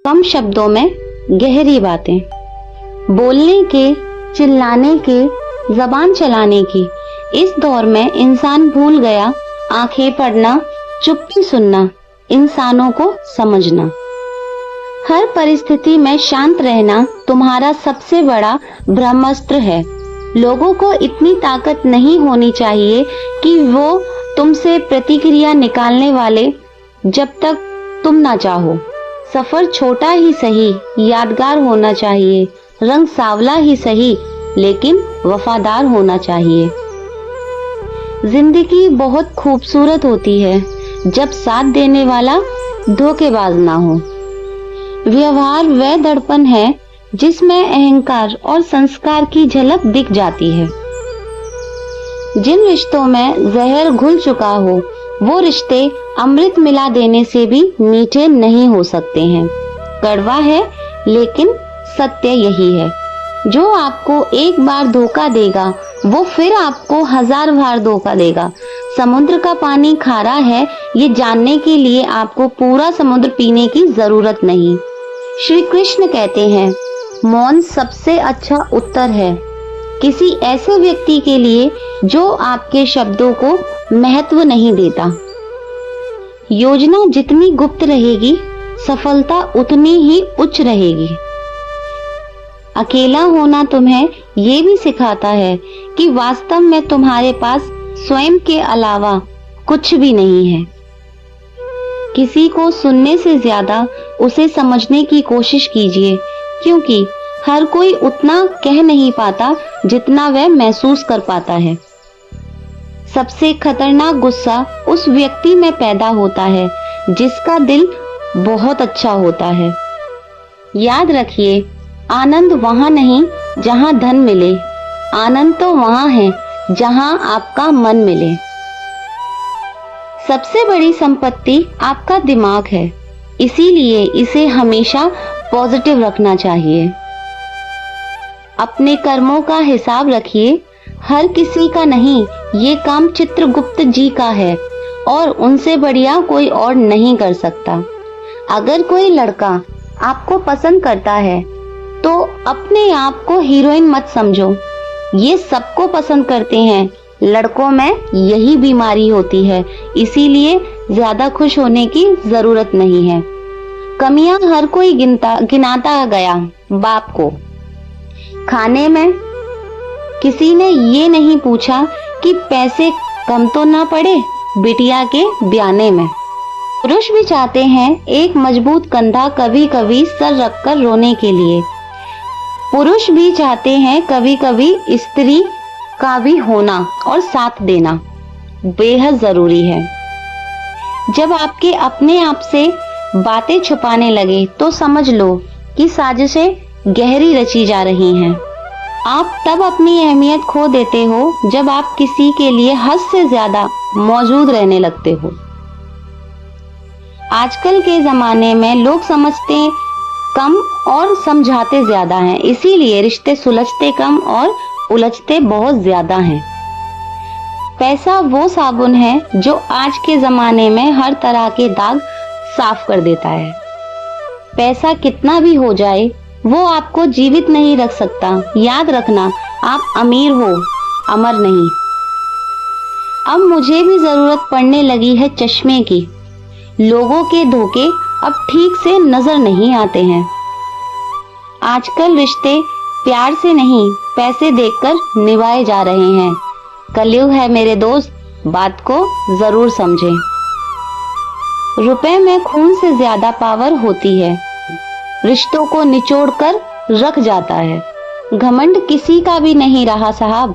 कम शब्दों में गहरी बातें। बोलने के, चिल्लाने के, जबान चलाने की इस दौर में इंसान भूल गया आंखें पढ़ना, चुप्पी सुनना, इंसानों को समझना। हर परिस्थिति में शांत रहना तुम्हारा सबसे बड़ा ब्रह्मास्त्र है। लोगों को इतनी ताकत नहीं होनी चाहिए कि वो तुमसे प्रतिक्रिया निकालने वाले जब तक तुम ना चाहो। सफर छोटा ही सही यादगार होना चाहिए, रंग सावला ही सही लेकिन वफादार होना चाहिए। जिंदगी बहुत खूबसूरत होती है जब साथ देने वाला धोखेबाज ना हो। व्यवहार वह दर्पण है जिसमें अहंकार और संस्कार की झलक दिख जाती है। जिन रिश्तों में जहर घुल चुका हो वो रिश्ते अमृत मिला देने से भी मीठे नहीं हो सकते हैं। कड़वा है लेकिन सत्य यही है, जो आपको एक बार धोखा देगा वो फिर आपको 1000 बार धोखा देगा। समुद्र का पानी खारा है ये जानने के लिए आपको पूरा समुद्र पीने की जरूरत नहीं। श्री कृष्ण कहते हैं, मौन सबसे अच्छा उत्तर है किसी ऐसे व्यक्ति के लिए जो आपके शब्दों को महत्व नहीं देता। योजना जितनी गुप्त रहेगी सफलता उतनी ही उच्च रहेगी। अकेला होना तुम्हें ये भी सिखाता है कि वास्तव में तुम्हारे पास स्वयं के अलावा कुछ भी नहीं है। किसी को सुनने से ज्यादा उसे समझने की कोशिश कीजिए, क्योंकि हर कोई उतना कह नहीं पाता जितना वह महसूस कर पाता है। सबसे खतरनाक गुस्सा उस व्यक्ति में पैदा होता है जिसका दिल बहुत अच्छा होता है। याद रखिए, आनंद वहां नहीं जहां धन मिले, आनंद तो वहां है जहां आपका मन मिले। सबसे बड़ी संपत्ति आपका दिमाग है, इसीलिए इसे हमेशा पॉजिटिव रखना चाहिए। अपने कर्मों का हिसाब रखिए, हर किसी का नहीं, ये काम चित्रगुप्त जी का है और उनसे बढ़िया कोई और नहीं कर सकता। अगर कोई लड़का आपको पसंद करता है तो अपने आप को हीरोइन मत समझो, ये सबको पसंद करते हैं। लड़कों में यही बीमारी होती है, इसीलिए ज्यादा खुश होने की जरूरत नहीं है। कमियां हर कोई गिनाता गया। बाप को खाने में किसी ने ये नहीं पूछा कि पैसे कम तो ना पड़े बिटिया के ब्याने में। पुरुष भी चाहते हैं एक मजबूत कंधा कभी कभी सर रखकर रोने के लिए। पुरुष भी चाहते हैं कभी कभी स्त्री का भी होना और साथ देना बेहद जरूरी है। जब आपके अपने आप से बातें छुपाने लगे तो समझ लो कि साजिशें गहरी रची जा रही हैं। आप तब अपनी अहमियत खो देते हो जब आप किसी के लिए हद से ज्यादा मौजूद रहने लगते हो। आजकल के जमाने में लोग समझते कम और समझाते ज्यादा हैं, इसीलिए रिश्ते सुलझते कम और उलझते बहुत ज्यादा हैं। पैसा वो साबुन है जो आज के जमाने में हर तरह के दाग साफ कर देता है। पैसा कितना भी हो जाए वो आपको जीवित नहीं रख सकता। याद रखना, आप अमीर हो, अमर नहीं। अब मुझे भी जरूरत पड़ने लगी है चश्मे की। लोगों के धोखे अब ठीक से नजर नहीं आते हैं। आजकल रिश्ते प्यार से नहीं पैसे देखकर निभाए जा रहे हैं। कलयुग है मेरे दोस्त, बात को जरूर समझें। रुपए में खून से ज्यादा पावर होती है, रिश्तों को निचोड़कर रख जाता है। घमंड किसी का भी नहीं रहा साहब।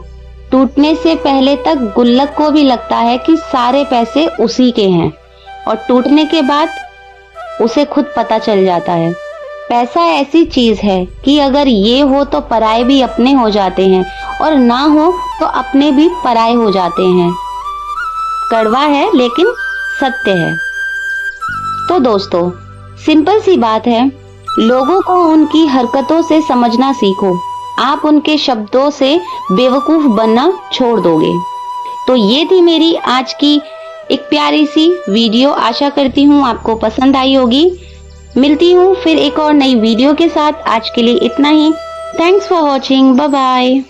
टूटने से पहले तक गुल्लक को भी लगता है कि सारे पैसे उसी के हैं, और टूटने के बाद उसे खुद पता चल जाता है। पैसा ऐसी चीज है कि अगर ये हो तो पराये भी अपने हो जाते हैं, और ना हो तो अपने भी पराये हो जाते हैं। कड़वा है लेकिन सत्य है। तो दोस्तों, सिंपल सी बात है, लोगों को उनकी हरकतों से समझना सीखो। आप उनके शब्दों से बेवकूफ बनना छोड़ दोगे। तो ये थी मेरी आज की एक प्यारी सी वीडियो। आशा करती हूँ आपको पसंद आई होगी। मिलती हूँ फिर एक और नई वीडियो के साथ। आज के लिए इतना ही। Thanks for watching. Bye bye.